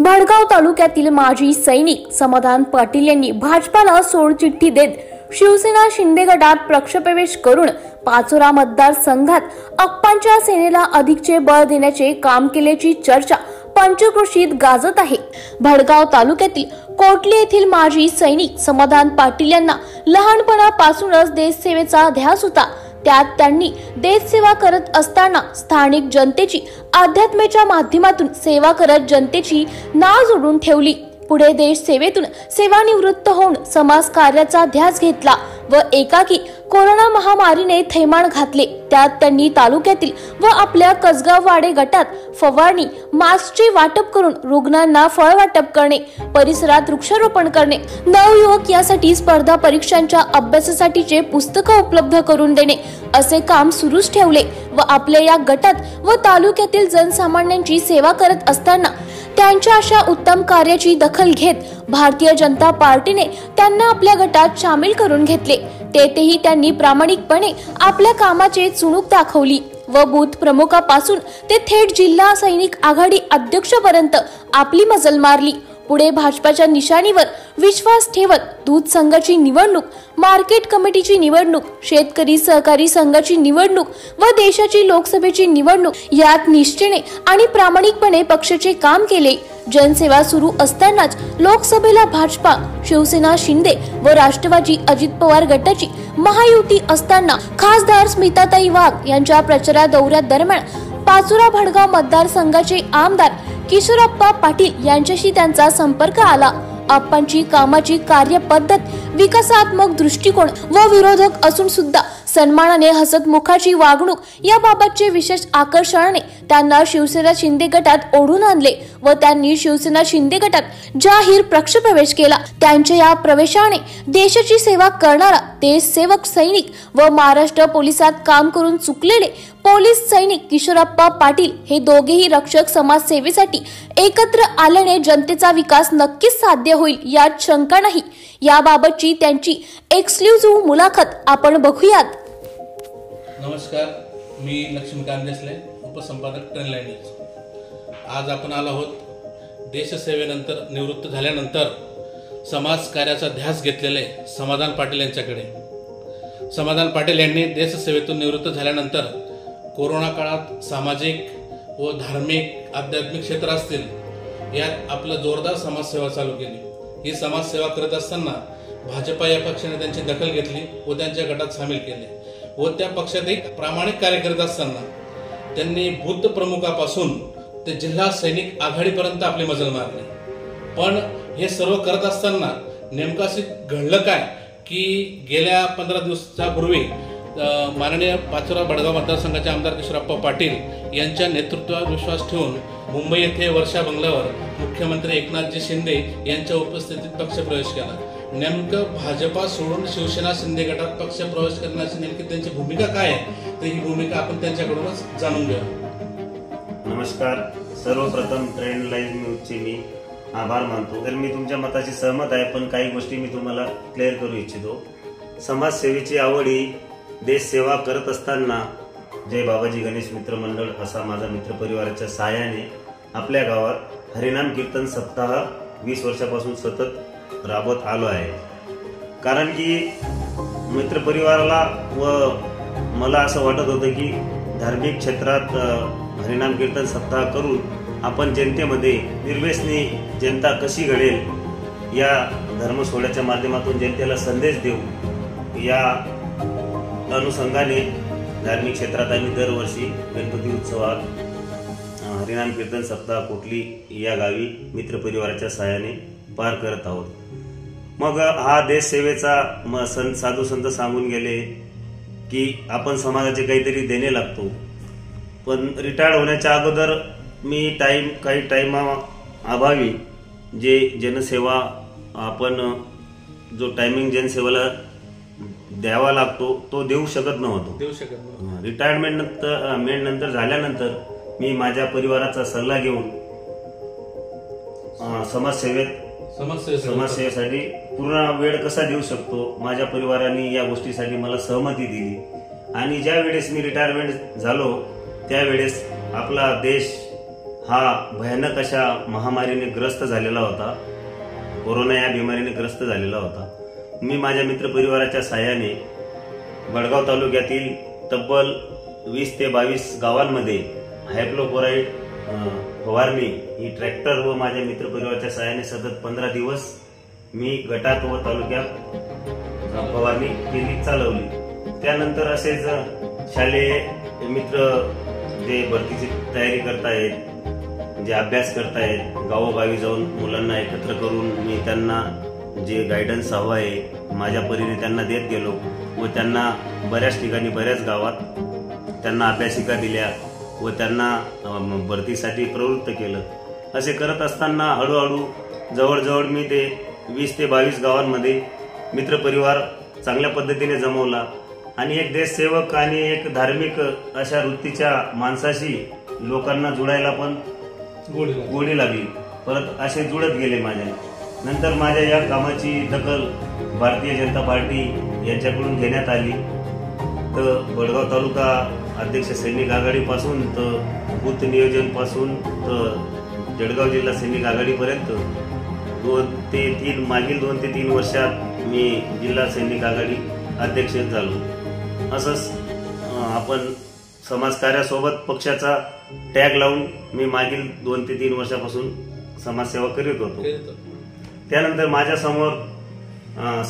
भडगाव तालुक्यातील माजी सैनिक समाधान पाटील यांनी भाजपाला सोडचिठ्ठी देत शिवसेना शिंदे गटात पक्षप्रवेश करून पाचोरा मतदारसंघात अप्पांच्या सेनेला अधिकचे बळ देण्याचे काम केल्याची चर्चा पंचक्रोशीत गाजत आहे। भडगाव तालुक्यातील कोटली येथील माजी सैनिक समाधान पाटील यांना लहानपणापासूनच देशसेवेचा ध्यास होता। त्यात त्यांनी देशसेवा करत असताना स्थानिक जनतेची अध्यात्माच्या माध्यमातून सेवा करत जनतेची नाळ जोडून ठेवली। पुढे देश सेवेतून सेवानिवृत्त होऊन समाज कार्याचा ध्यास घेतला व एकाकी कोरोना महामारीने थैमान घातले। त्यात त्यांनी तालुक्यातील व आपल्या कसगाव वाडे गटात फवारणी मास्कचे वाटप करून रुग्णांना फळ वाटप करणे, परिसरात वृक्षारोपण करणे, नवयुवक यासाठी स्पर्धा परीक्षांच्या अभ्यासासाठीचे पुस्तकं उपलब्ध करून देणे असे काम सुरूच ठेवले व आपल्या या गटात व तालुक्यातील जनसामान्यांची सेवा करत असताना त्यांच्या अशा उत्तम कार्याची दखल घेत भारतीय जनता पार्टीने त्यांना आपल्या गटात सामील करून घेतले। तेथेही त्यांनी प्रामाणिकपणे आपल्या कामाचे चुणूक दाखवली व बूथ प्रमुखापासून ते थेट जिल्हा सैनिक आघाडी अध्यक्षपर्यंत आपली मजल मारली। पुढे भाजपाच्या निशाणीवर विश्वास ठेवत दूध संघाची निवडणूक, मार्केट कमिटीची निवडणूक, शेतकरी सहकारी संघाची निवडणूक व देशाची लोकसभेची निवडणूक यात निष्ठेने आणि प्रामाणिकपणे पक्षाचे काम केले। जनसेवा सुरू असतानाच लोकसभेला भाजपा, शिवसेना शिंदे व राष्ट्रवादी अजित पवार गटाची महायुती असताना खासदार स्मिताताई वाघ यांच्या प्रचार दौऱ्यादरम्यान पाचोरा भडगाव मतदारसंघाचे आमदार किशोरप्पा पाटील यांच्याशी त्यांचा संपर्क आला। आप्पांची कामाची कार्यपद्धत, विकासात्मक दृष्टिकोन व विरोधक असून सुद्धा सन्मानाने हसतमुखाची वागणूक याबाबतचे विशेष आकर्षणाने त्यांना शिवसेना शिंदे गटात ओढून आणले व त्यांनी शिवसेना शिंदे गटात जाहीर पक्षप्रवेश केला। त्यांच्या या प्रवेशाने देशाची सेवा करणारा देशसेवक सैनिक व महाराष्ट्र पोलिसात काम करून चुकलेले पोलीस सैनिक किशोरप्पा पाटील हे दोघेही रक्षक समाजसेवेसाठी एकत्र आल्याने जनतेचा विकास नक्कीच साध्य होईल यात शंका नाही। याबाबतची त्यांची एक्सक्लुझिव्ह मुलाखत आपण बघूयात। नमस्कार, मी लक्ष्मीकांत देसले, उपसंपादक ट्रेन लाईन न्यूज। आज आपण आलो आहोत देशसेवेनंतर निवृत्त झाल्यानंतर समाज कार्याचा ध्यास घेतलेले समाधान पाटील यांच्याकडे। समाधान पाटील यांनी देशसेवेतून निवृत्त झाल्यानंतर कोरोना काळात सामाजिक व धार्मिक आध्यात्मिक क्षेत्र असतील यात आपलं जोरदार समाजसेवा चालू केली। ही समाजसेवा करत असताना भाजपा या पक्षाने त्यांची दखल घेतली व त्यांच्या गटात सामील केले व त्या पक्षात एक प्रामाणिक कार्य करत असताना त्यांनी बूथ प्रमुखापासून ते जिल्हा सैनिक आघाडीपर्यंत आपली मजल मारली। पण हे सर्व करत असताना नेमकं असं घडलं काय की गेल्या 15 दिवसापूर्वी माननीय पाचोरा भडगाव मतदारसंघाचे आमदार किशोरप्पा पाटील यांच्या नेतृत्वावर विश्वास ठेवून मुंबई येथे वर्षा बंगल्यावर मुख्यमंत्री एकनाथजी शिंदे यांच्या उपस्थितीत पक्षप्रवेश केला। नेमकं भाजपा सोडून शिवसेना शिंदे गटात पक्षप्रवेश करण्याची नेमकी त्यांची भूमिका काय आहे, तर ही भूमिका आपण त्यांच्याकडूनच जाणून घेऊ। नमस्कार, सर्वप्रथम ट्रेन लाईन न्यूजचे मी आभार मानतो। तर मी तुमच्या मताशी सहमत आहे, पण काही गोष्टी मी तुम्हाला क्लिअर करू इच्छितो। समाजसेवेची आवड ही देशसेवा करत असताना जय बाबाजी गणेश मित्र मंडळ असा माझा मित्र परिवाराच्या सहाय्याने आपल्या गावात हरिनाम कीर्तन सप्ताह 20 वर्षापासून सतत राबवत आलो आहे। कारण की मित्र परिवाराला व मला असं वाटत होतं की धार्मिक क्षेत्रात हरिनाम कीर्तन सप्ताह करून आपण जनतेमध्ये निर्व्यसनी जनता कशी घडेल या धर्मसोहळ्याच्या माध्यमातून जनतेला संदेश देऊ या अनुषंगाने धार्मिक क्षेत्रात आम्ही दरवर्षी गणपती उत्सवात हरिनाम कीर्तन सप्ताह कोटली या गावी मित्र परिवाराच्या सहाय्याने पार करत आहोत। मग हा देशसेवेचा साधू संत सांगून गेले की आपण समाजाचे काहीतरी देणे लागतो। पण रिटायर्ड होण्याच्या अगोदर मी काही टाइम अभावी जे जनसेवा आपण जो टायमिंग जनसेवेला द्यावा लागतो तो देऊ शकत नव्हतो। रिटायरमेंट नंतर झाल्यानंतर मी माझ्या परिवाराचा सल्ला घेऊन समाजसेवेसाठी पूर्ण वेळ कसा देऊ शकतो, माझ्या परिवाराने या गोष्टीसाठी मला सहमती दिली आणि ज्या वेळेस मी रिटायरमेंट झालो त्यावेळेस आपला देश हा भयानक अशा महामारीने ग्रस्त झालेला होता, कोरोना या बिमारीने ग्रस्त झालेला होता. मी माझ्या मित्रपरिवाराच्या साहाय्याने बडगाव तालुक्यातील तब्बल 20 ते 22 गावांमध्ये हायक्लोराईड फवारणी ही ट्रॅक्टर व माझ्या मित्रपरिवाराच्या साहाय्याने सतत 15 दिवस मी गटात व तालुक्यात फवारणी केली, चालवली. त्यानंतर असेच शालेय मित्र जे भरतीची तयारी करतायत, जे अभ्यास करतायत, गावोगावी जाऊन मुलांना एकत्र करून मी त्यांना जे गायडन्स हवं आहे माझ्या परीने त्यांना देत गेलो व त्यांना बऱ्याच ठिकाणी बऱ्याच गावात त्यांना अभ्यासिका दिल्या व त्यांना भरतीसाठी प्रवृत्त केलं. असे करत असताना हळूहळू जवळजवळ मी ते 20 ते 22 गावांमध्ये मित्रपरिवार चांगल्या पद्धतीने जमवला आणि एक देशसेवक आणि एक धार्मिक अशा वृत्तीच्या माणसाशी लोकांना जुळायला पण गोडी लागली. परत असे जुळत गेले माझ्या. नंतर माझ्या या कामाची दखल भारतीय जनता पार्टी यांच्याकडून घेण्यात आली. तर बडगाव तालुका अध्यक्ष सैनिक आघाडीपासून तर बूथ नियोजन पासून तर जळगाव जिल्हा सैनिक आघाडीपर्यंत मागील 2 ते 3 वर्षात मी जिल्हा सैनिक आघाडी अध्यक्ष झालो. असंच आपण समाजकार्यासोबत पक्षाचा टॅग लावून मी मागील 2 ते 3 वर्षापासून समाजसेवा करीत होतो. त्यानंतर माझ्या समोर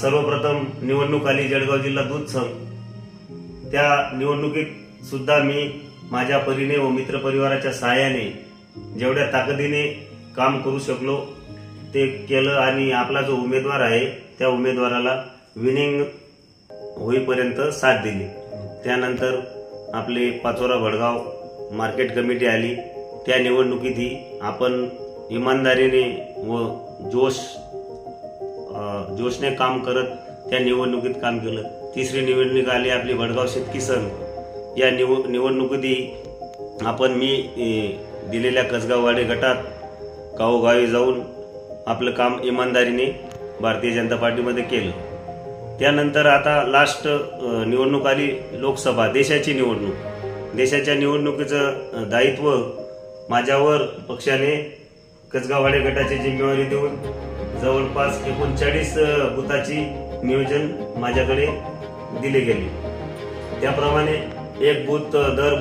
सर्वप्रथम निवडणूक आली जळगाव जिल्हा दूध संघ. त्या निवडणुकीत सुद्धा मी माझ्या परीने व मित्रपरिवाराच्या सहाय्याने जेवढ्या ताकदीने काम करू शकलो ते केलं आणि आपला जो उमेदवार आहे त्या उमेदवाराला विनिंग होईपर्यंत साथ दिली. त्यानंतर आपले पाचोरा भडगाव मार्केट कमिटी आली. त्या निवडणुकीतही आपण इमानदारीने व जोशने काम करत त्या निवडणुकीत काम केलं. तिसरी निवडणूक आली आपली भडगाव शेतकी संघ. या निवडणुकीतही आपण मी दिलेल्या कसगाववाडे गटात गावोगावी जाऊन आपलं काम इमानदारीने भारतीय जनता पार्टीमध्ये केलं. त्यानंतर आता लास्ट निवडणूक आली लोकसभा, देशाची निवडणूक. देशाच्या निवडणुकीचं दायित्व माझ्यावर पक्षाने कसगाववाडे गटाची जिम्मेवारी देऊन जवळपास 39 बुथाची नियोजन माझ्याकडे दिले गेले. त्याप्रमाणे एक बूथ दर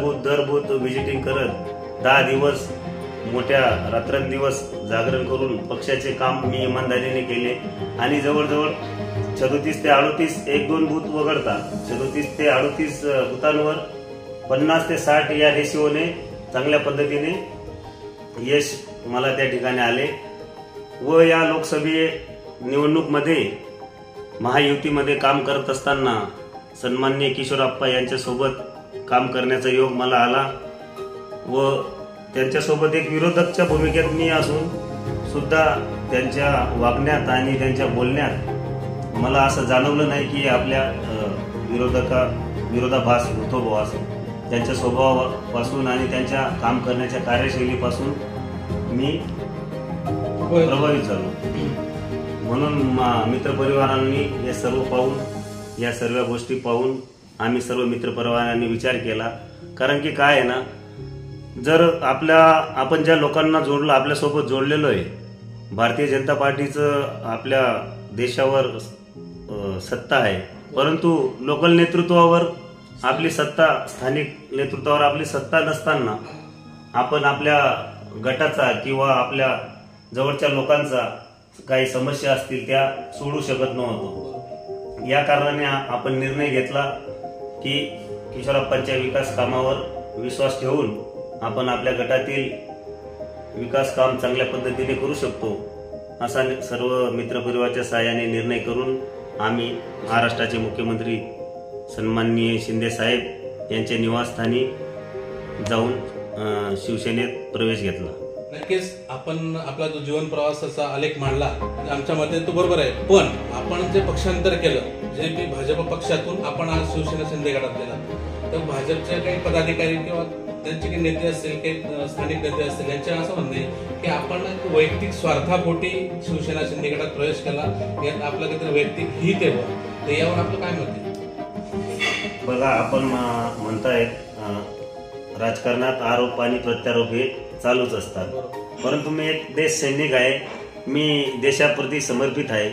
बूथ व्हिजिटिंग करत 10 दिवस मोठ्या रात्रंदिवस जागरण करून पक्षाचे काम मी इमानदारीने केले आणि जवळजवळ 37 ते 38 1-2 बूथ वगळता 37 ते 38 बुथांवर 50 ते 60 या रेशिओने चांगल्या पद्धतीने यश मला त्या ठिकाणी आले. व या लोकसभा निवडणूकमध्ये महायुतीमध्ये काम करत असताना सन्माननीय किशोरप्पा यांच्यासोबत काम करण्याचा योग मला आला व त्यांच्यासोबत एक विरोधकच्या भूमिकेत मी असून सुद्धा त्यांच्या वागण्यात आणि त्यांच्या बोलण्यात मला असं जाणवलं नाही की आपल्या विरोधाभास होतो बुवा असं. त्यांच्या स्वभावापासून आणि त्यांच्या काम करण्याच्या कार्यशैलीपासून मी प्रभावित झालो. म्हणून मित्रपरिवारांनी हे सर्व पाहून, या सर्व गोष्टी पाहून आम्ही सर्व मित्रपरिवारांनी विचार केला. कारण की काय आहे ना, जर आपण ज्या लोकांना जोडलं, आपल्यासोबत जोडलेलो आहे, भारतीय जनता पार्टीचं आपल्या देशावर सत्ता आहे, परंतु लोकल नेतृत्वावर आपली सत्ता, स्थानिक नेतृत्वावर आपली सत्ता नसताना आपण आपल्या गटाचा किंवा आपल्या जवळच्या लोकांचा काही समस्या असतील त्या सोडू शकत नव्हतो. या कारणाने आपण निर्णय घेतला की किशोरप्पांच्या विकास कामावर विश्वास ठेवून आपण आपल्या गटातील विकास काम चांगल्या पद्धतीने करू शकतो असा सर्व मित्रपरिवाराच्या सहाय्याने निर्णय करून आम्ही महाराष्ट्राचे मुख्यमंत्री सन्माननीय शिंदे साहेब यांच्या निवासस्थानी जाऊन शिवसेनेत प्रवेश घेतला. नक्कीच आपण आपला जो जीवन प्रवासाचा आलेख मांडला आमच्या मते तो बरोबर आहे. पण आपण जे पक्षांतर केलं, जे की भाजप पक्षातून आपण आज शिवसेना शिंदे गटात गेला, तर भाजपचे काही पदाधिकारी किंवा त्यांचे काही नेते असतील, काही स्थानिक नेते असतील, यांचे असं म्हणणे की आपण वैयक्तिक स्वार्थापोटी शिवसेना शिंदे गटात प्रवेश केला, यात आपलं काहीतरी वैयक्तिक हित आहे. तर यावर आपलं काय मत आहे? बघा, आपण म्हणतायत राजकारणात आरोप आणि प्रत्यारोप हे चालूच असतात, परंतु मी एक देश सैनिक आहे. मी देशाप्रती समर्पित आहे.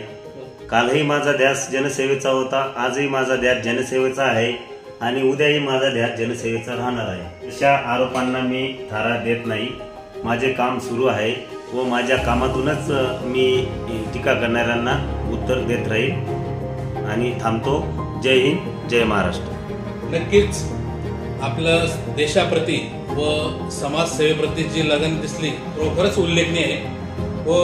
कालही माझा ध्यास जनसेवेचा होता, आजही माझा ध्यास जनसेवेचा आहे आणि उद्याही माझा ध्यास जनसेवेचा राहणार आहे. अशा आरोपांना मी थारा देत नाही. माझे काम सुरू आहे व माझ्या कामातूनच मी टीका करणाऱ्यांना उत्तर देत राहील आणि थांबतो. जय हिंद, जय महाराष्ट्र. नक्कीच आपलं देशाप्रती व समाजसेवेप्रती जी लगन दिसली खरोखरच उल्लेखनीय आहे व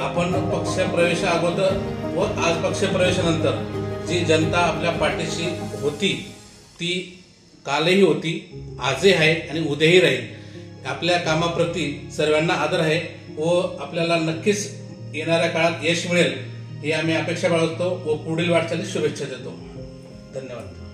आपण पक्षप्रवेशा अगोदर व आज पक्षप्रवेशानंतर जी जनता आपल्या पाठीशी होती ती कालही होती, आजही आहे आणि उद्याही राहील. आपल्या कामाप्रती सर्वांना आदर आहे व आपल्याला नक्कीच येणाऱ्या काळात यश मिळेल ही आम्ही अपेक्षा बाळगतो व पुढील वाटचालीस शुभेच्छा देतो. धन्यवाद.